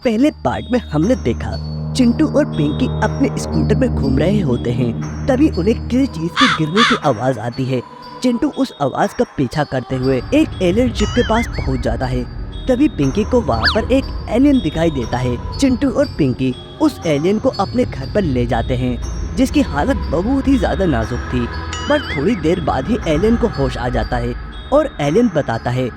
पहले पार्ट में हमने देखा चिंटू और पिंकी अपने स्कूटर पर घूम रहे होते हैं। तभी उन्हें किसी चीज के गिरने की आवाज आती है। चिंटू उस आवाज का पीछा करते हुए एक एलियन शिप के पास पहुंच जाता है। तभी पिंकी को वहां पर एक एलियन दिखाई देता है। चिंटू और पिंकी उस एलियन को अपने घर पर ले जाते हैं, जिसकी हालत बहुत ही ज्यादा नाजुक थी। पर थोड़ी देर बाद ही एलियन को होश आ जाता है और एलियन बताता है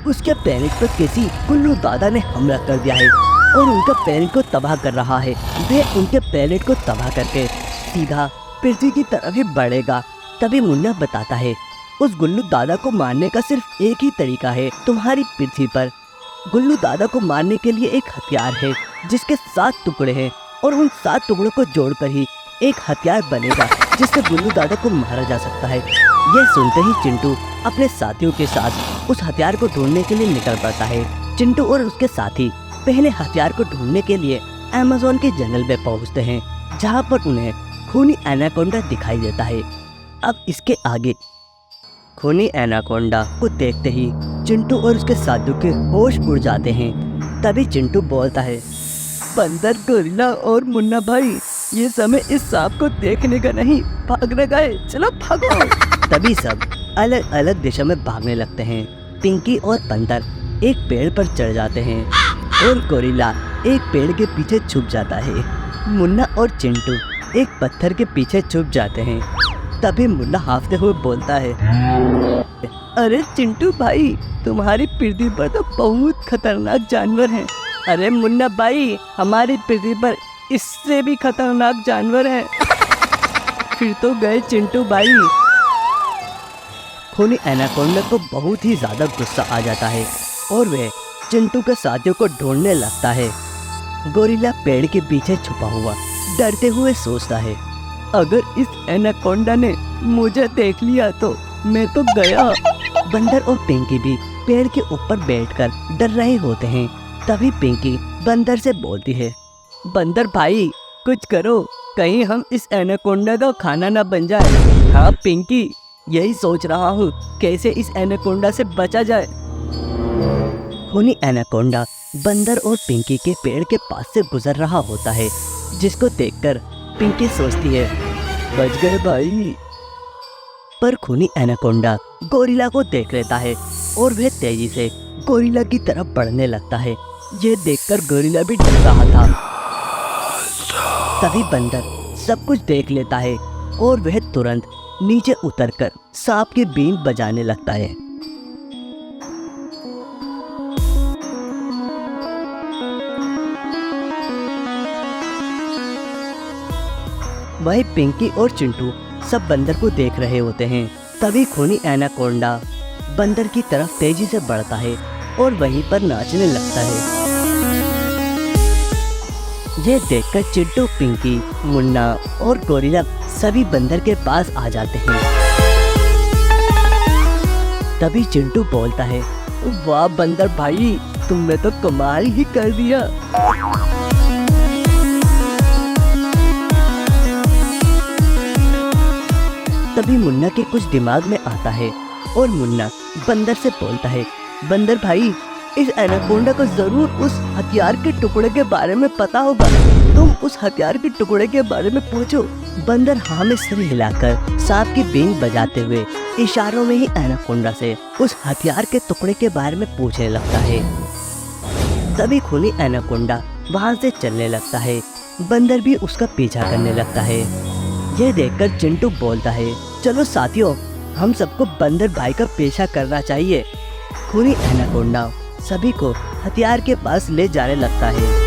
उसके प्लेनेट पर किसी गुल्लू दादा ने हमला कर दिया है और उनका प्लेनेट को तबाह कर रहा है। वह उनके प्लेनेट को तबाह करके सीधा पृथ्वी की तरफ ही बढ़ेगा। तभी मुन्ना बताता है उस गुल्लू दादा को मारने का सिर्फ एक ही तरीका है। तुम्हारी पृथ्वी पर गुल्लू दादा को मारने के लिए एक हथियार है जिसके 7 टुकड़े हैं और उन 7 टुकड़ों को जोड़कर ही एक हथियार बनेगा जिससे गुल्लू दादा को मारा जा सकता है। यह सुनते ही चिंटू अपने साथियों के साथ उस हथियार को ढूंढने के लिए निकल पड़ता है। चिंटू और उसके साथी पहले हथियार को ढूंढने के लिए अमेज़न के जंगल में पहुंचते हैं, जहां पर उन्हें खूनी एनाकोंडा दिखाई देता है। अब इसके आगे खूनी एनाकोंडा को देखते ही चिंटू और उसके साथियों के होश उड़ जाते हैं। तभी चिंटू बोलता है बंदर, गोरिल्ला और मुन्ना भाई, ये समय इस सांप को देखने का नहीं, भागने का है, चलो भागो। तभी सब अलग अलग दिशा में भागने लगते हैं। पिंकी और बंदर एक पेड़ पर चढ़ जाते हैं और गोरिल्ला एक पेड़ के पीछे छुप जाता है। मुन्ना और चिंटू एक पत्थर के पीछे छुप जाते हैं। तभी मुन्ना हाफते हुए बोलता है अरे चिंटू भाई, तुम्हारी पृथ्वी पर तो बहुत खतरनाक जानवर हैं। अरे मुन्ना भाई, हमारी पृथ्वी पर इससे भी खतरनाक जानवर हैं। फिर तो गए चिंटू भाई। खूनी एनाकोंडा को बहुत ही ज्यादा गुस्सा आ जाता है और वह चिंटू के साथियों को ढूंढने लगता है। गोरिल्ला पेड़ के पीछे छुपा हुआ डरते हुए सोचता है अगर इस एनाकोंडा ने मुझे देख लिया तो मैं तो गया। बंदर और पिंकी भी पेड़ के ऊपर बैठकर डर रहे होते हैं। तभी पिंकी बंदर से बोलती है बंदर भाई, कुछ करो, कहीं हम इस एनाकोंडा का खाना ना बन जाए। हाँ पिंकी, यही सोच रहा हूँ कैसे इस एनाकोंडा से बचा जाए। खूनी एनाकोंडा बंदर और पिंकी के पेड़ के पास से गुजर रहा होता है, जिसको देखकर पिंकी सोचती है बच गए भाई। पर खूनी एनाकोंडा गोरिल्ला को देख लेता है और वह तेजी से गोरिल्ला की तरफ बढ़ने लगता है। यह देखकर गोरिल्ला भी डर रहा था। तभी बंदर सब कुछ देख लेता है और वह तुरंत नीचे उतरकर सांप की बीन बजाने लगता है। वही पिंकी और चिंटू सब बंदर को देख रहे होते हैं। तभी खूनी एनाकोंडा बंदर की तरफ तेजी से बढ़ता है और वहीं पर नाचने लगता है। ये देखकर चिंटू, पिंकी, मुन्ना और गोरिल्ला सभी बंदर के पास आ जाते हैं। तभी चिंटू बोलता है वाह बंदर भाई, तुमने तो कमाल ही कर दिया। तभी मुन्ना के कुछ दिमाग में आता है और मुन्ना बंदर से बोलता है बंदर भाई, इस एनाकोंडा को जरूर उस हथियार के टुकड़े के बारे में पता होगा, तुम उस हथियार के टुकड़े के बारे में पूछो। बंदर हाँ में सिर हिलाकर सांप की बीन बजाते हुए इशारों में ही एनाकोंडा से उस हथियार के टुकड़े के बारे में पूछने लगता है। तभी खूनी एनाकोंडा वहाँ से चलने लगता है। बंदर भी उसका पीछा करने लगता है। यह देखकर चिंटू बोलता है चलो साथियों, हम सबको बंदर भाई का पीछा करना चाहिए। खूनी एनाकोंडा सभी को हथियार के पास ले जाने लगता है।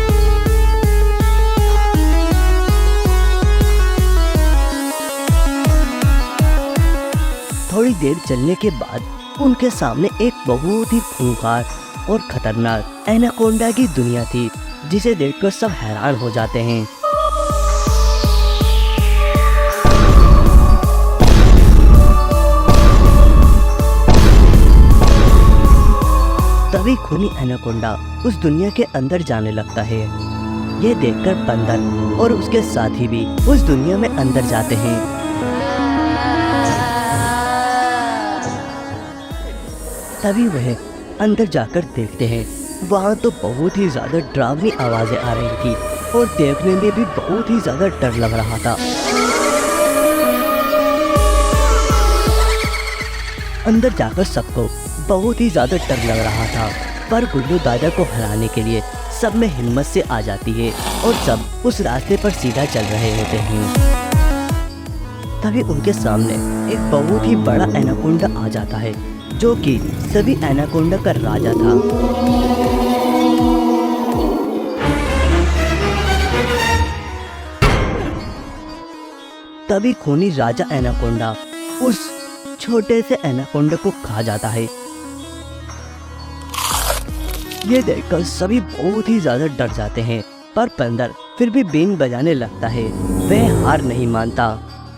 थोड़ी देर चलने के बाद उनके सामने एक बहुत ही खूंखार और खतरनाक एनाकोंडा की दुनिया थी, जिसे देखकर सब हैरान हो जाते हैं। तभी खूनी एनाकोंडा उस दुनिया के अंदर जाने लगता है। यह देखकर बंदर और उसके साथी भी उस दुनिया में अंदर जाते हैं। तभी वह अंदर जाकर देखते हैं वहाँ तो बहुत ही ज्यादा डरावनी आवाजें आ रही थी और देखने में भी बहुत ही ज्यादा डर लग रहा था। अंदर जाकर सबको बहुत ही ज्यादा डर लग रहा था, पर गुल्लू दादा को हराने के लिए सब में हिम्मत से आ जाती है और सब उस रास्ते पर सीधा चल रहे होते हैं। तभी उनके सामने एक बहुत ही बड़ा एनाकोंडा आ जाता है, जो कि सभी एनाकोंडा का राजा था। तभी खूनी राजा एनाकोंडा उस छोटे से एनाकोंडा को खा जाता है। ये देखकर सभी बहुत ही ज्यादा डर जाते हैं, पर बंदर फिर भी बीन बजाने लगता है। वह हार नहीं मानता।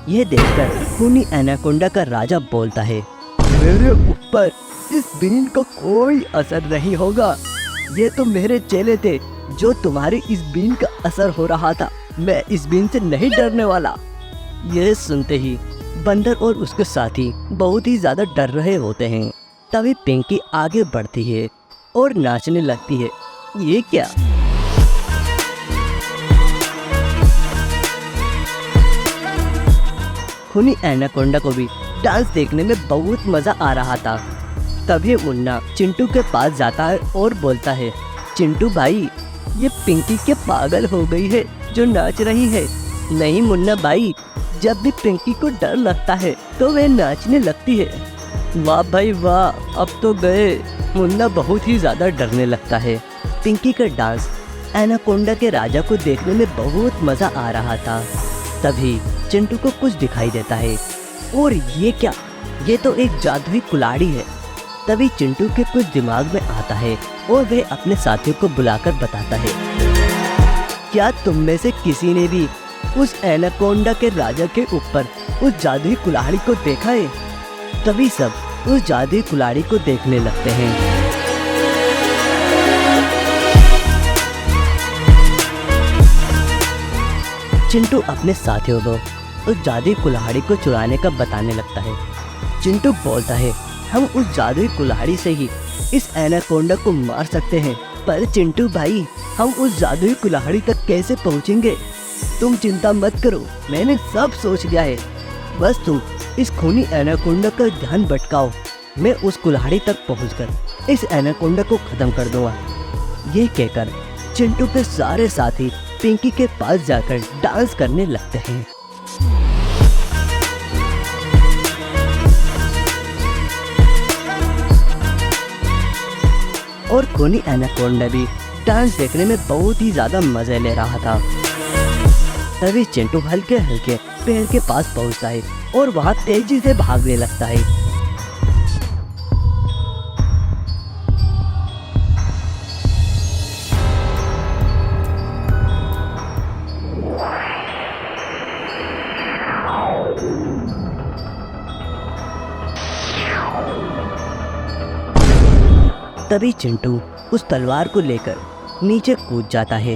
ये देखकर खूनी एनाकोंडा का राजा बोलता है, मेरे ऊपर इस बीन का कोई असर नहीं होगा। ये तो मेरे चेले थे जो तुम्हारी इस बीन का असर हो रहा था। मैं इस बीन से नहीं डरने वाला। यह सुनते ही बंदर और उसके साथी बहुत ही ज्यादा डर रहे होते हैं। तभी पिंकी आगे बढ़ती है और नाचने लगती है। ये क्या? खूनी एनाकोंडा को भी डांस देखने में बहुत मजा आ रहा था। तभी मुन्ना चिंटू के पास जाता है और बोलता है, चिंटू भाई, ये पिंकी क्या पागल हो गई है जो नाच रही है? नहीं मुन्ना भाई, जब भी पिंकी को डर लगता है तो वह नाचने लगती है। वाह भाई वाह, अब तो गए। मुन्ना बहुत ही ज्यादा डरने लगता है। पिंकी का डांस एनाकोंडा के राजा को देखने में बहुत मजा आ रहा था। तभी चिंटू को कुछ दिखाई देता है, और ये क्या? ये तो एक जादुई कुल्हाड़ी है। तभी चिंटू के कुछ दिमाग में आता है और वह अपने साथियों को बुलाकर बताता है, क्या तुम में से किसी ने भी उस एनाकोंडा के राजा के ऊपर उस जादुई कुल्हाड़ी को देखा है? तभी सब उस जादुई कुल्हाड़ी को देखने लगते हैं। चिंटू अपने साथियों को उस जादुई कुल्हाड़ी को चुराने का बताने लगता है। चिंटू बोलता है, हम उस जादुई कुल्हाड़ी से ही इस एनाकोंडा को मार सकते हैं। पर चिंटू भाई, हम उस जादुई कुल्हाड़ी तक कैसे पहुंचेंगे? तुम चिंता मत करो, मैंने सब सोच लिया है। बस तुम इस खूनी एनाकोंडा का ध्यान भटकाओ। मैं उस कुल्हाड़ी तक पहुंचकर इस एनाकोंडा को खत्म कर दूंगा। ये कहकर चिंटू के सारे साथी पिंकी के पास जाकर डांस करने लगते हैं। और खूनी एनाकोंडा भी डांस देखने में बहुत ही ज्यादा मजे ले रहा था। तभी चिंटू हल्के हल्के पेड़ के पास पहुंचता है और वहां तेजी से भागने लगता है। तभी चिंटू उस तलवार को लेकर नीचे कूद जाता है।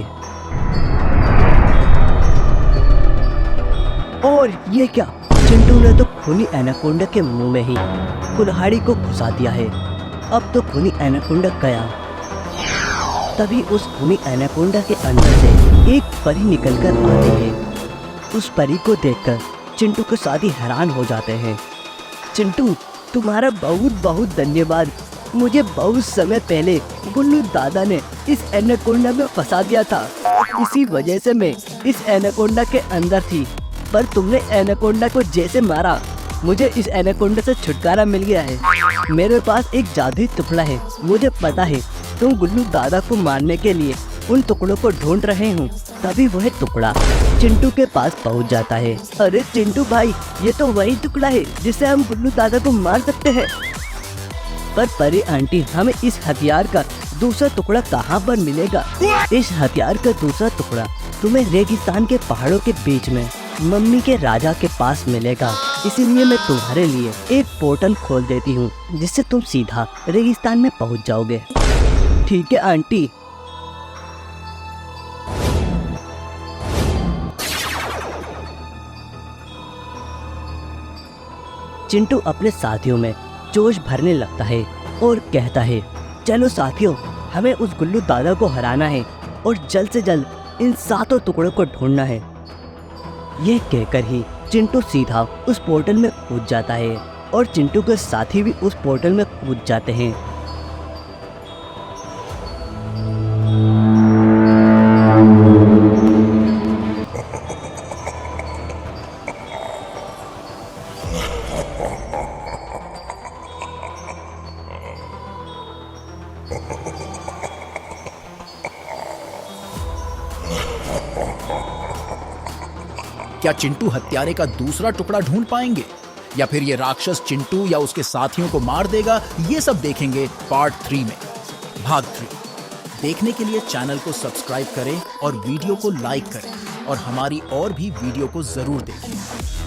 और ये क्या? चिंटू ने तो खूनी एनाकोंडा के मुंह में ही कुल्हाड़ी को घुसा दिया है। अब तो खूनी एनाकोंडा गया। तभी उस खूनी एनाकोंडा के अंदर से एक परी निकलकर आती है। उस परी को देखकर चिंटू के साथी हैरान हो जाते हैं। चिंटू, तुम्हारा बहुत बहुत धन्यवाद। मुझे बहुत समय पहले गुल्लू दादा ने इस एनाकोंडा में फंसा दिया था। इसी वजह से मैं इस एनाकोंडा के अंदर थी। पर तुमने एनाकोंडा को जैसे मारा, मुझे इस एनाकोंडा से छुटकारा मिल गया है। मेरे पास एक जादुई टुकड़ा है। मुझे पता है तुम गुल्लू दादा को मारने के लिए उन टुकड़ों को ढूंढ रहे हो। तभी वह टुकड़ा चिंटू के पास पहुंच जाता है। अरे चिंटू भाई, ये तो वही टुकड़ा है जिससे हम गुल्लू दादा को मार सकते हैं। पर परी आंटी, हमें इस हथियार का दूसरा टुकड़ा कहाँ पर मिलेगा? इस हथियार का दूसरा टुकड़ा तुम्हें रेगिस्तान के पहाड़ों के बीच में मम्मी के राजा के पास मिलेगा। इसीलिए मैं तुम्हारे लिए एक पोर्टल खोल देती हूँ, जिससे तुम सीधा रेगिस्तान में पहुँच जाओगे। ठीक है आंटी। चिंटू अपने साथियों में जोश भरने लगता है और कहता है, चलो साथियों, हमें उस गुल्लू दादा को हराना है और जल्द से जल्द इन 7 टुकड़ों को ढूंढना है। ये कहकर ही चिंटू सीधा उस पोर्टल में कूद जाता है और चिंटू के साथी भी उस पोर्टल में कूद जाते हैं। क्या चिंटू हत्यारे का दूसरा टुकड़ा ढूंढ पाएंगे या फिर ये राक्षस चिंटू या उसके साथियों को मार देगा? ये सब देखेंगे पार्ट 3 में, भाग 3। देखने के लिए चैनल को सब्सक्राइब करें और वीडियो को लाइक करें और हमारी और भी वीडियो को जरूर देखें।